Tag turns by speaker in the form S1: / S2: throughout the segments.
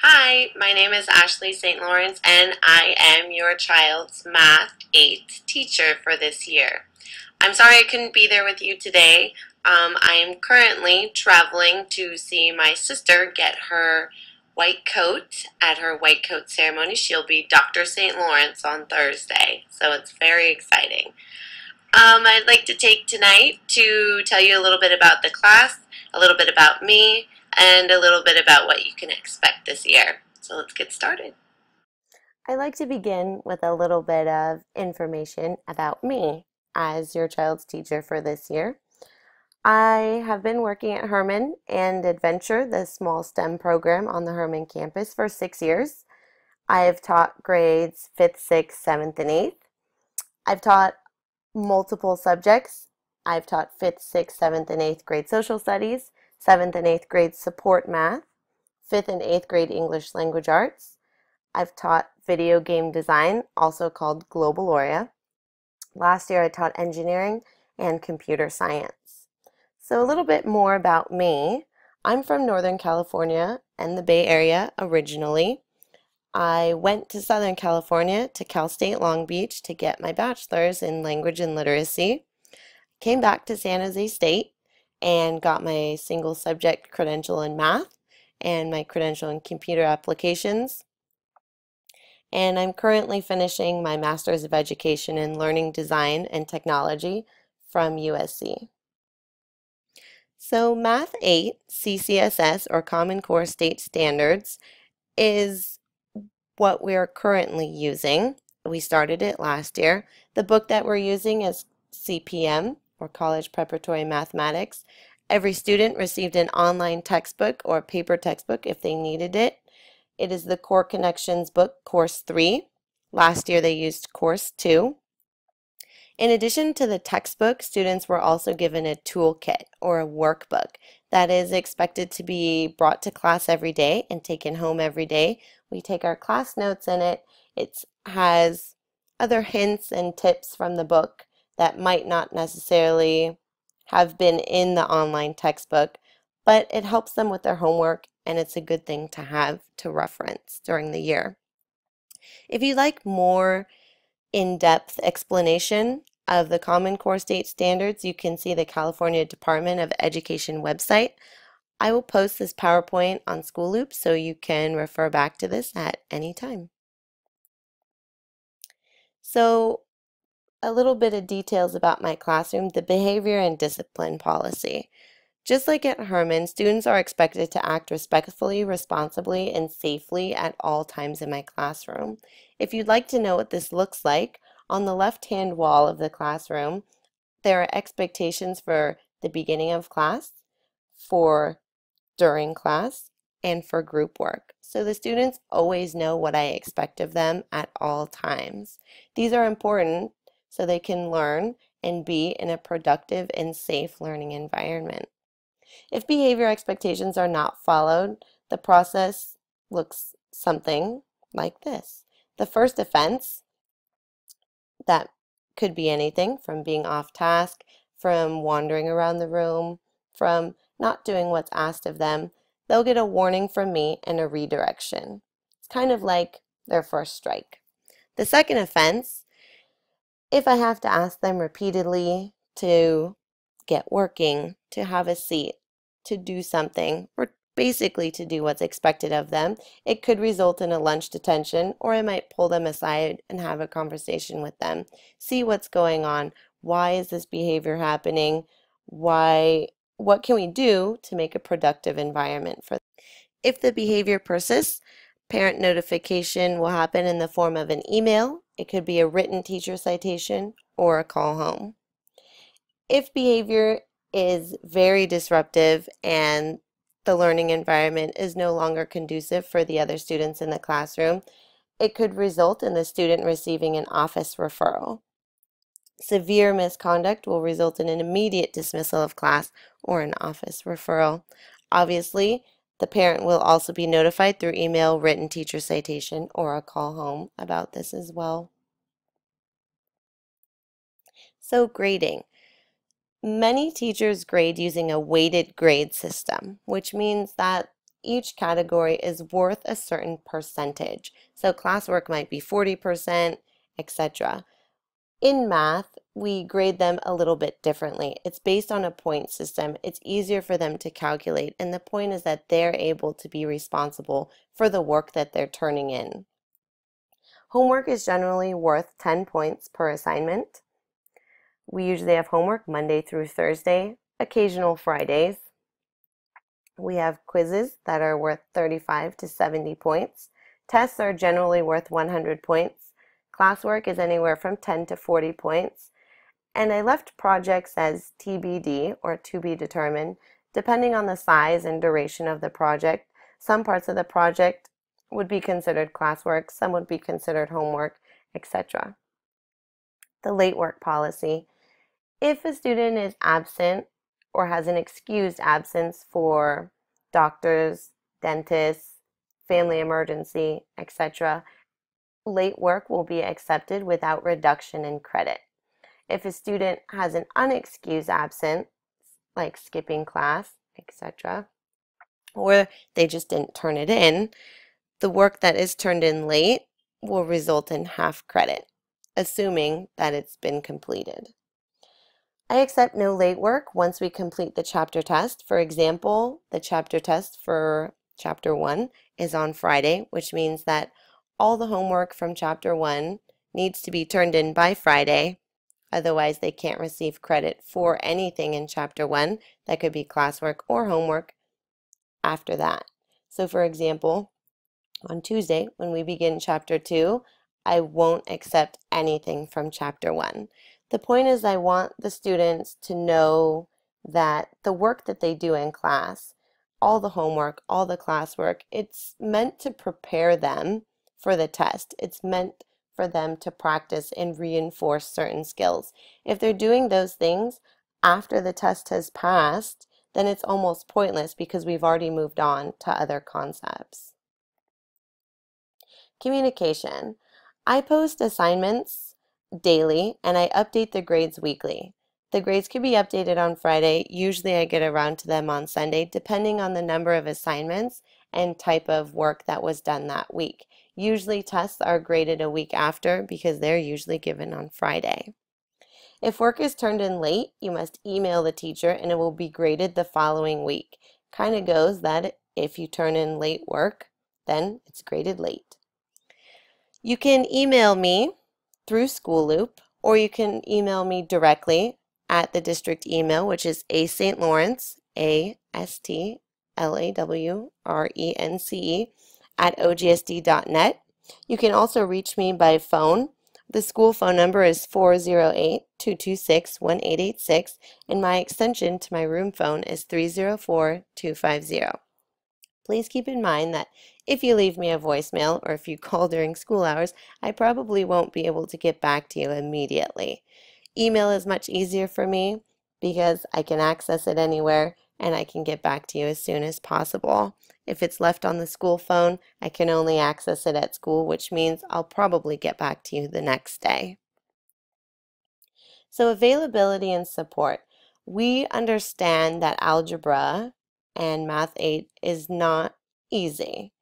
S1: Hi, my name is Ashley St. Lawrence, and I am your child's Math 8 teacher for this year. I'm sorry I couldn't be there with you today. I am currently traveling to see my sister get her white coat at her white coat ceremony. She'll be Dr. St. Lawrence on Thursday, so it's very exciting. I'd like to take tonight to tell you a little bit about the class, a little bit about me, and a little bit about what you can expect this year. So let's get started.
S2: I'd like to begin with a little bit of information about me as your child's teacher for this year. I have been working at Herman and Adventure, the small STEM program on the Herman campus, for 6 years. I have taught grades 5th, 6th, 7th, and 8th. I've taught multiple subjects. I've taught 5th, 6th, 7th, and 8th grade social studies, 7th and 8th grade support math, 5th and 8th grade English language arts. I've taught video game design, also called Globaloria. Last year I taught engineering and computer science. So a little bit more about me. I'm from Northern California and the Bay Area originally. I went to Southern California to Cal State Long Beach to get my bachelor's in language and literacy. Came back to San Jose State and got my single subject credential in math and my credential in computer applications. And I'm currently finishing my Master's of Education in Learning Design and Technology from USC. So Math 8, CCSS, or Common Core State Standards, is what we're currently using. We started it last year. The book that we're using is CPM, or College Preparatory Mathematics. Every student received an online textbook or paper textbook if they needed it. It is the Core Connections book, Course 3. Last year they used Course 2. In addition to the textbook, students were also given a toolkit or a workbook that is expected to be brought to class every day and taken home every day. We take our class notes in it. It has other hints and tips from the book that might not necessarily have been in the online textbook, but it helps them with their homework and it's a good thing to have to reference during the year. If you'd like more in-depth explanation of the Common Core State Standards, you can see the California Department of Education website. I will post this PowerPoint on School Loop so you can refer back to this at any time. So a little bit of details about my classroom, the behavior and discipline policy. Just like at Herman, students are expected to act respectfully, responsibly, and safely at all times in my classroom. If you'd like to know what this looks like, on the left-hand wall of the classroom, there are expectations for the beginning of class, for during class, and for group work. So the students always know what I expect of them at all times. These are important so they can learn and be in a productive and safe learning environment. If behavior expectations are not followed, the process looks something like this. The first offense, that could be anything from being off task, from wandering around the room, from not doing what's asked of them, they'll get a warning from me and a redirection. It's kind of like their first strike. The second offense, if I have to ask them repeatedly to get working, to have a seat, to do something, or basically to do what's expected of them, it could result in a lunch detention, or I might pull them aside and have a conversation with them. See what's going on. Why is this behavior happening? What can we do to make a productive environment for them? If the behavior persists, parent notification will happen in the form of an email. It could be a written teacher citation or a call home. If behavior is very disruptive and the learning environment is no longer conducive for the other students in the classroom, it could result in the student receiving an office referral. Severe misconduct will result in an immediate dismissal of class or an office referral. Obviously, the parent will also be notified through email, written teacher citation, or a call home about this as well. So grading. Many teachers grade using a weighted grade system, which means that each category is worth a certain percentage. So classwork might be 40%, etc. In math, we grade them a little bit differently. It's based on a point system. It's easier for them to calculate, and the point is that they're able to be responsible for the work that they're turning in. Homework is generally worth 10 points per assignment. We usually have homework Monday through Thursday, occasional Fridays. We have quizzes that are worth 35 to 70 points. Tests are generally worth 100 points. Classwork is anywhere from 10 to 40 points. And I left projects as TBD, or to be determined, depending on the size and duration of the project. Some parts of the project would be considered classwork, some would be considered homework, etc. The late work policy. If a student is absent or has an excused absence for doctors, dentists, family emergency, etc., late work will be accepted without reduction in credit. If a student has an unexcused absence, like skipping class, etc., or they just didn't turn it in, the work that is turned in late will result in half credit, assuming that it's been completed. I accept no late work once we complete the chapter test. For example, the chapter test for Chapter 1 is on Friday, which means that all the homework from Chapter 1 needs to be turned in by Friday. Otherwise, they can't receive credit for anything in Chapter 1 that could be classwork or homework after that. So for example, on Tuesday, when we begin Chapter 2, I won't accept anything from Chapter 1. The point is I want the students to know that the work that they do in class, all the homework, all the classwork, it's meant to prepare them for the test. It's meant for them to practice and reinforce certain skills. If they're doing those things after the test has passed, then it's almost pointless because we've already moved on to other concepts. Communication. I post assignments daily and I update the grades weekly. The grades can be updated on Friday. Usually I get around to them on Sunday, depending on the number of assignments and type of work that was done that week. Usually tests are graded a week after because they're usually given on Friday. If work is turned in late, you must email the teacher and it will be graded the following week. Kind of goes that if you turn in late work, then it's graded late. You can email me through School Loop, or you can email me directly at the district email, which is astlawrence, ASTLAWRENCE, at ogsd.net. You can also reach me by phone. The school phone number is 408-226-1886, and my extension to my room phone is 304-250. Please keep in mind that if you leave me a voicemail or if you call during school hours, I probably won't be able to get back to you immediately. Email is much easier for me because I can access it anywhere and I can get back to you as soon as possible. If it's left on the school phone, I can only access it at school, which means I'll probably get back to you the next day. So availability and support. We understand that algebra and Math 8 is not easy,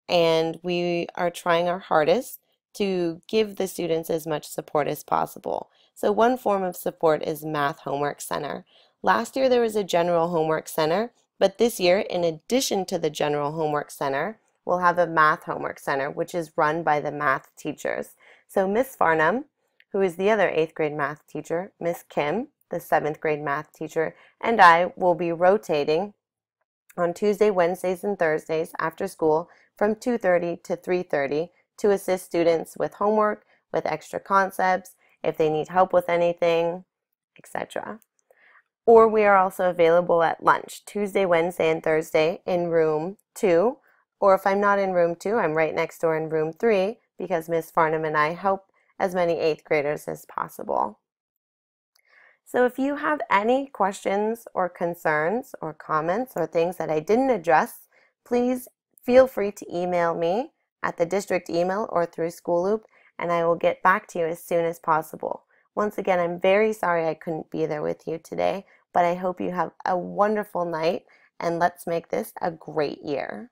S2: and we are trying our hardest to give the students as much support as possible. So one form of support is Math Homework Center. Last year there was a General Homework Center, but this year, in addition to the General Homework Center, we'll have a Math Homework Center, which is run by the math teachers. So Miss Farnham, who is the other 8th grade math teacher, Miss Kim, the 7th grade math teacher, and I will be rotating on Tuesday, Wednesdays, and Thursdays after school from 2:30 to 3:30 to assist students with homework, with extra concepts, if they need help with anything, etc. Or we are also available at lunch, Tuesday, Wednesday, and Thursday in room 2. Or if I'm not in room 2, I'm right next door in room 3 because Miss Farnham and I help as many 8th graders as possible. So if you have any questions or concerns or comments or things that I didn't address, please feel free to email me at the district email or through School Loop, and I will get back to you as soon as possible. Once again, I'm very sorry I couldn't be there with you today, but I hope you have a wonderful night and let's make this a great year.